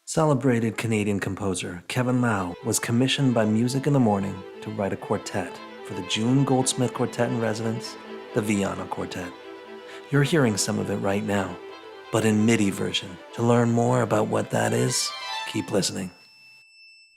Celebrated Canadian composer Kevin Lau was commissioned by Music in the Morning to write a quartet for the June Goldsmith Quartet-in-Residence, the Viano Quartet. You're hearing some of it right now, but in MIDI version. To learn more about what that is, keep listening.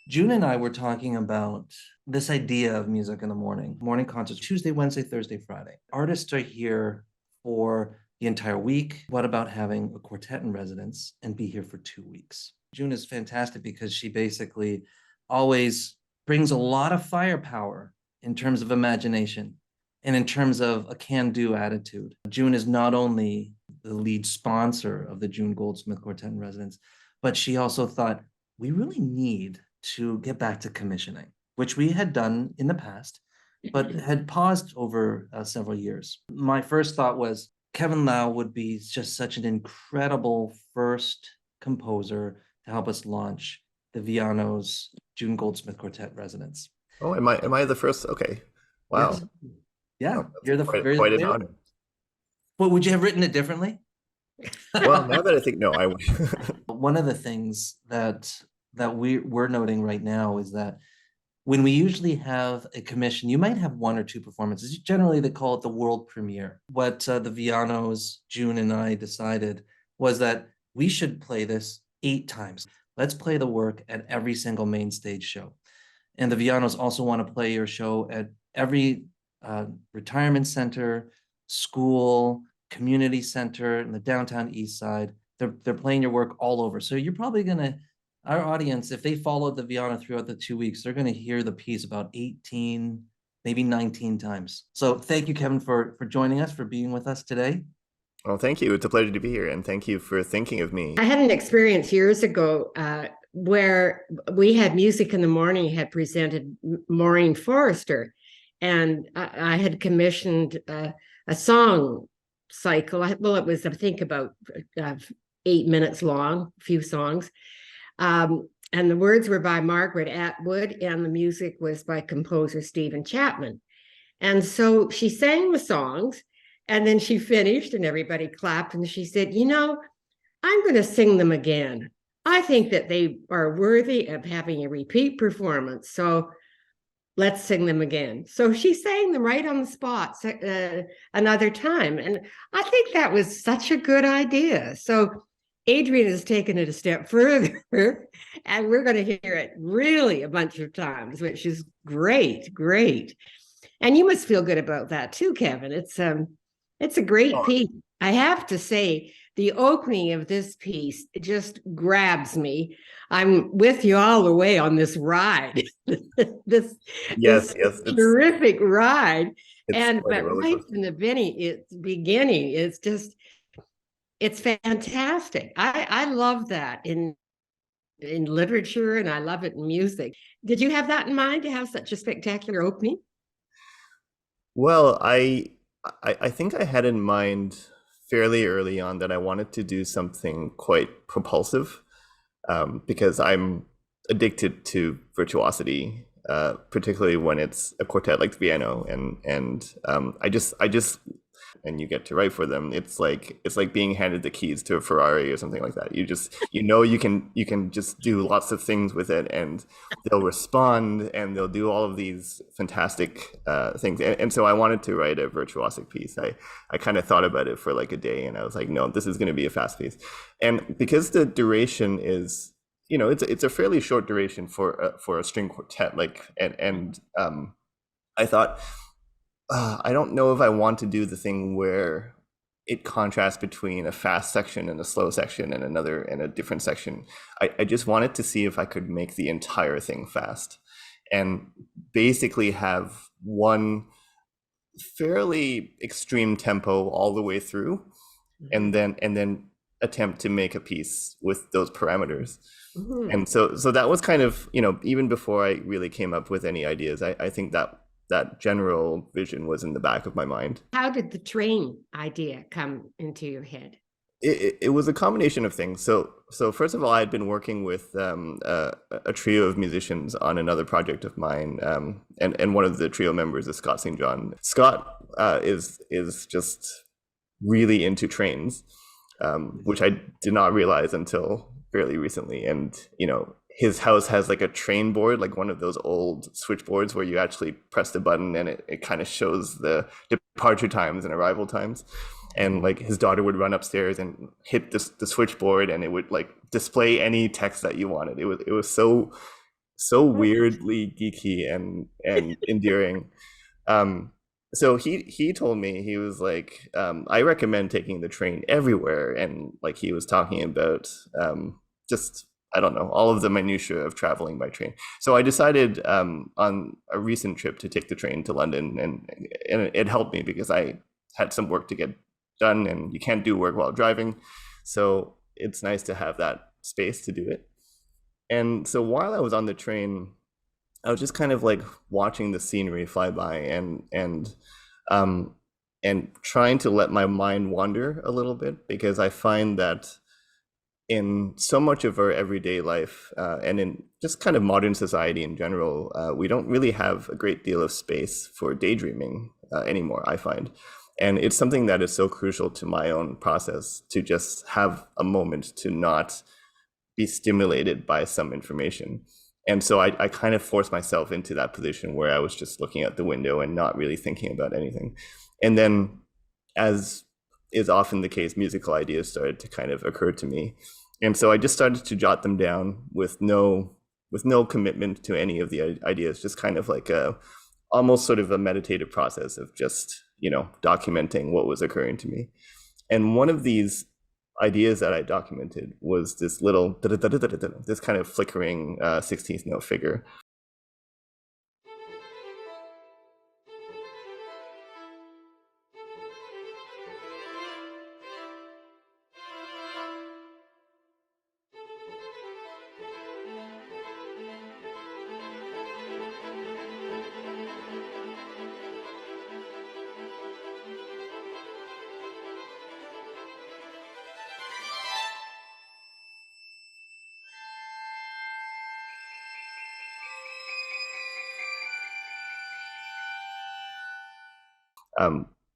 June and I were talking about this idea of Music in the morning concerts, Tuesday, Wednesday, Thursday, Friday. Artists are here for the entire week. What about having a quartet in residence and be here for 2 weeks? June is fantastic because she basically always brings a lot of firepower in terms of imagination and in terms of a can-do attitude. June is not only the lead sponsor of the June Goldsmith Quartet-in-Residence, but she also thought, we really need to get back to commissioning, which we had done in the past, but had paused over several years. My first thought was Kevin Lau would be just such an incredible first composer to help us launch the Viano's June Goldsmith Quartet Residence. Oh, am I the first? Okay. Wow. Yes. Yeah, Oh, you're the quite an honor. Well, would you have written it differently? Well, now that I think, no, I would. One of the things that we're noting right now is that when we usually have a commission, you might have one or two performances. Generally, they call it the world premiere. What the Vianos, June and I decided was that we should play this 8 times. Let's play the work at every single main stage show. And the Vianos also want to play your show at every retirement center, school, community center in the downtown east side. They're playing your work all over. So you're probably gonna, our audience, if they followed the Viano throughout the 2 weeks, they're gonna hear the piece about 18, maybe 19 times. So thank you, Kevin, for joining us, for being with us today. Well, thank you. It's a pleasure to be here, and thank you for thinking of me. I had an experience years ago where we had Music in the Morning had presented Maureen Forrester, and I had commissioned a song cycle. Well, it was, I think, about 8 minutes long, a few songs. And the words were by Margaret Atwood, and the music was by composer Stephen Chapman. And so she sang the songs, and then she finished, and everybody clapped, and she said, you know, I'm going to sing them again. I think that they are worthy of having a repeat performance. So let's sing them again. So she sang them right on the spot another time. And I think that was such a good idea. So Adrian has taken it a step further, and we're going to hear it really a bunch of times, which is great, great. And you must feel good about that too, Kevin. It's a great piece. I have to say, the opening of this piece just grabs me. I'm with you all the way on this ride. this terrific ride. But right from the beginning, it's fantastic. I love that in literature, and I love it in music. Did you have that in mind, to have such a spectacular opening? Well, I think I had in mind fairly early on that I wanted to do something quite propulsive, because I'm addicted to virtuosity, particularly when it's a quartet like the Viano, and I just and you get to write for them. It's like being handed the keys to a Ferrari or something like that. You can just do lots of things with it, and they'll respond, and they'll do all of these fantastic things. And so I wanted to write a virtuosic piece. I kind of thought about it for like a day, and I was like, no, this is going to be a fast piece. And because the duration is, it's a fairly short duration for a string quartet, I thought, I don't know if I want to do the thing where it contrasts between a fast section and a slow section and a different section. I just wanted to see if I could make the entire thing fast and basically have one fairly extreme tempo all the way through, and then attempt to make a piece with those parameters. Mm-hmm. And so that was kind of, even before I really came up with any ideas, I think that general vision was in the back of my mind. How did the train idea come into your head? It was a combination of things. So first of all, I had been working with a trio of musicians on another project of mine, and one of the trio members is Scott St. John. Scott is just really into trains, which I did not realize until fairly recently, and his house has like a train board, like one of those old switchboards where you actually press the button and it kind of shows the departure times and arrival times. And like his daughter would run upstairs and hit the switchboard, and it would like display any text that you wanted. It was so weirdly geeky and endearing. So he told me, he was like, I recommend taking the train everywhere, and like he was talking about just, I don't know, all of the minutiae of traveling by train. So I decided on a recent trip to take the train to London, and it helped me because I had some work to get done, and you can't do work while driving. So it's nice to have that space to do it. And so while I was on the train, I was just kind of like watching the scenery fly by and trying to let my mind wander a little bit, because I find that in so much of our everyday life and in just kind of modern society in general, we don't really have a great deal of space for daydreaming anymore, I find. And it's something that is so crucial to my own process, to just have a moment to not be stimulated by some information. And so I kind of forced myself into that position where I was just looking out the window and not really thinking about anything. And then, as is often the case, musical ideas started to kind of occur to me. And so I just started to jot them down with no commitment to any of the ideas, just kind of like almost sort of a meditative process of just, documenting what was occurring to me. And one of these ideas that I documented was this little, this kind of flickering 16th note figure.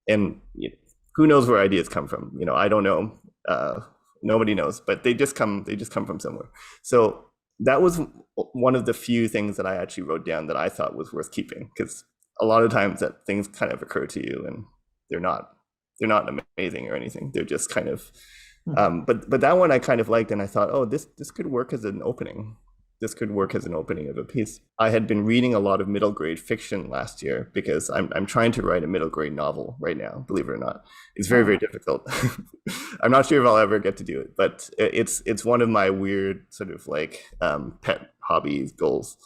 And who knows where ideas come from? I don't know. Nobody knows, but they just come from somewhere. So that was one of the few things that I actually wrote down that I thought was worth keeping, because a lot of times that things kind of occur to you and they're not amazing or anything. They're just kind of, but that one I kind of liked, and I thought, oh, this could work as an opening. This could work as an opening of a piece. I had been reading a lot of middle grade fiction last year, because I'm trying to write a middle grade novel right now, believe it or not. It's very, very difficult. I'm not sure if I'll ever get to do it, but it's one of my weird sort of like pet hobbies, goals.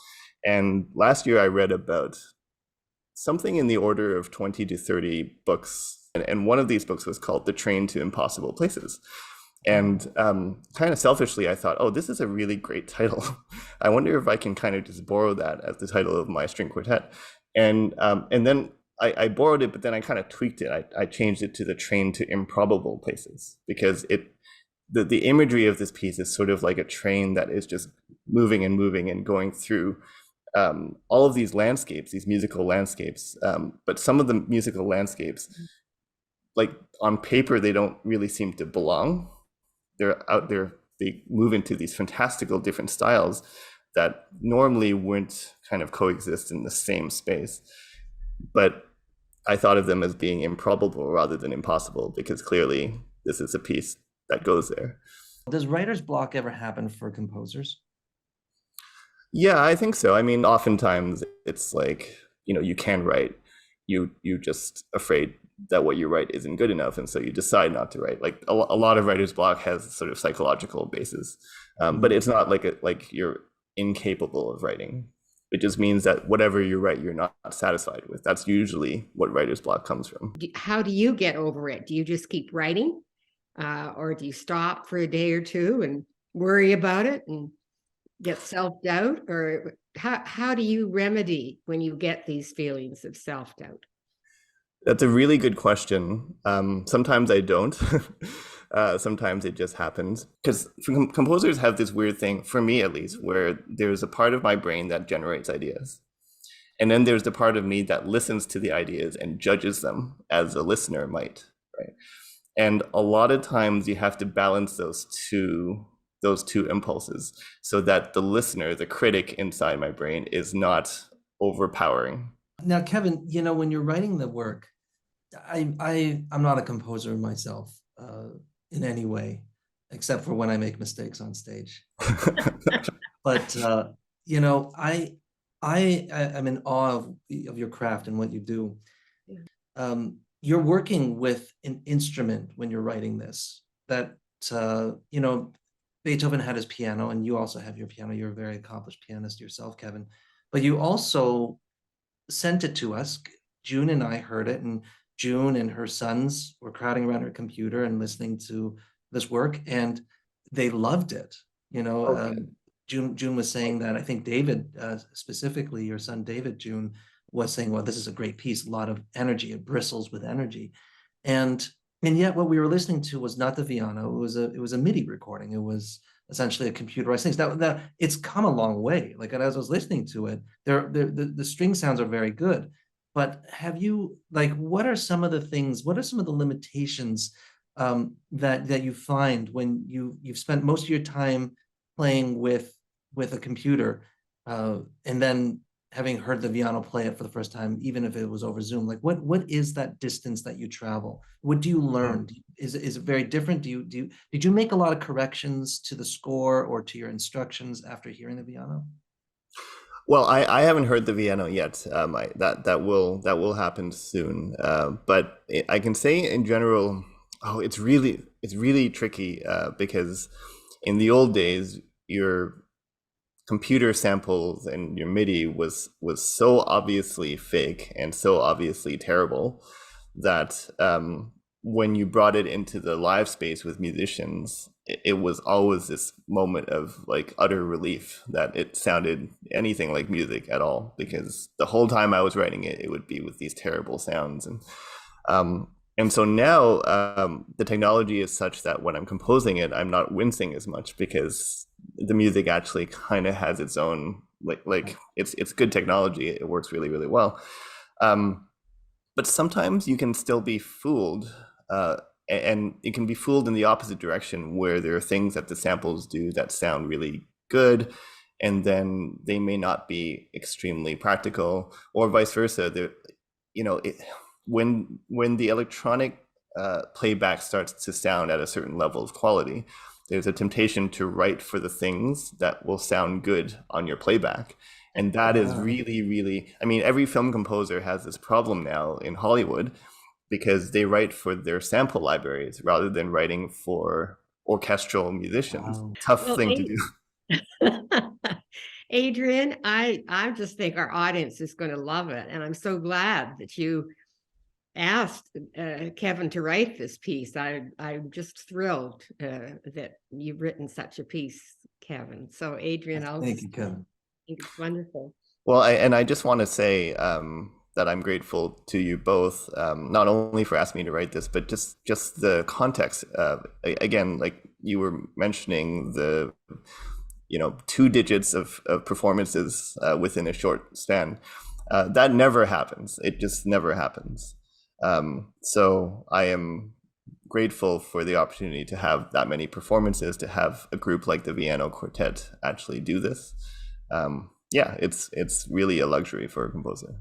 And last year I read about something in the order of 20 to 30 books. And one of these books was called The Train to Impossible Places. And kind of selfishly, I thought, oh, this is a really great title. I wonder if I can kind of just borrow that as the title of my string quartet. And then I borrowed it, but then I kind of tweaked it. I changed it to The Train to Improbable Places, because the imagery of this piece is sort of like a train that is just moving and going through all of these landscapes, these musical landscapes. But some of the musical landscapes, like on paper, they don't really seem to belong. They're out there, they move into these fantastical different styles that normally wouldn't kind of coexist in the same space. But I thought of them as being improbable rather than impossible, because clearly this is a piece that goes there. Does writer's block ever happen for composers? Yeah, I think so. I mean, oftentimes it's like, you can write, you're just afraid that what you write isn't good enough, and so you decide not to write. Like a lot of writer's block has sort of psychological basis, but it's not like you're incapable of writing. It just means that whatever you write, you're not satisfied with. That's usually what writer's block comes from. How do you get over it? Do you just keep writing, or do you stop for a day or two and worry about it and get self-doubt? Or how do you remedy when you get these feelings of self-doubt? That's a really good question. Sometimes I don't. Sometimes it just happens, because composers have this weird thing, for me at least, where there's a part of my brain that generates ideas. And then there's the part of me that listens to the ideas and judges them as a listener might, right? And a lot of times you have to balance those two those two impulses so that the listener, the critic inside my brain, is not overpowering. Now, Kevin, when you're writing the work, I'm not a composer myself in any way, except for when I make mistakes on stage. But I'm in awe of your craft and what you do. You're working with an instrument when you're writing this. That Beethoven had his piano, and you also have your piano. You're a very accomplished pianist yourself, Kevin. But you also sent it to us. June and I heard it, and June and her sons were crowding around her computer and listening to this work, and they loved it. Okay. June was saying that, I think David, specifically your son David, June, was saying, well, this is a great piece, a lot of energy, it bristles with energy. And yet what we were listening to was not the Viano, it was a MIDI recording. It was essentially a computerized thing. That it's come a long way. Like, as I was listening to it, the string sounds are very good. But what are some of the limitations that you find when you've spent most of your time playing with a computer, and then having heard the Viano play it for the first time, even if it was over Zoom? Like, what is that distance that you travel? What do you learn? Is it very different? Did you make a lot of corrections to the score or to your instructions after hearing the Viano? Well, I haven't heard the Viano yet. That will happen soon. But I can say in general, it's really tricky because in the old days, your computer samples and your MIDI was so obviously fake and so obviously terrible that when you brought it into the live space with musicians, it was always this moment of like utter relief that it sounded anything like music at all, because the whole time I was writing it, it would be with these terrible sounds. And so now the technology is such that when I'm composing it, I'm not wincing as much, because the music actually kind of has its own, like it's good technology. It works really, really well. But sometimes you can still be fooled, and it can be fooled in the opposite direction, where there are things that the samples do that sound really good, and then they may not be extremely practical, or vice versa. When the electronic playback starts to sound at a certain level of quality, there's a temptation to write for the things that will sound good on your playback. And that is really, really, I mean, every film composer has this problem now in Hollywood, because they write for their sample libraries rather than writing for orchestral musicians. Wow. Tough thing to do. Adrian, I just think our audience is going to love it. And I'm so glad that you asked Kevin to write this piece. I'm just thrilled that you've written such a piece, Kevin. So Adrian, Thank you, Kevin. I think it's wonderful. Well, I just want to say that I'm grateful to you both, not only for asking me to write this, but just the context. Again, like you were mentioning, the 2 digits of performances within a short span. That never happens. It just never happens. So I am grateful for the opportunity to have that many performances, to have a group like the Viano Quartet actually do this. Yeah, it's really a luxury for a composer.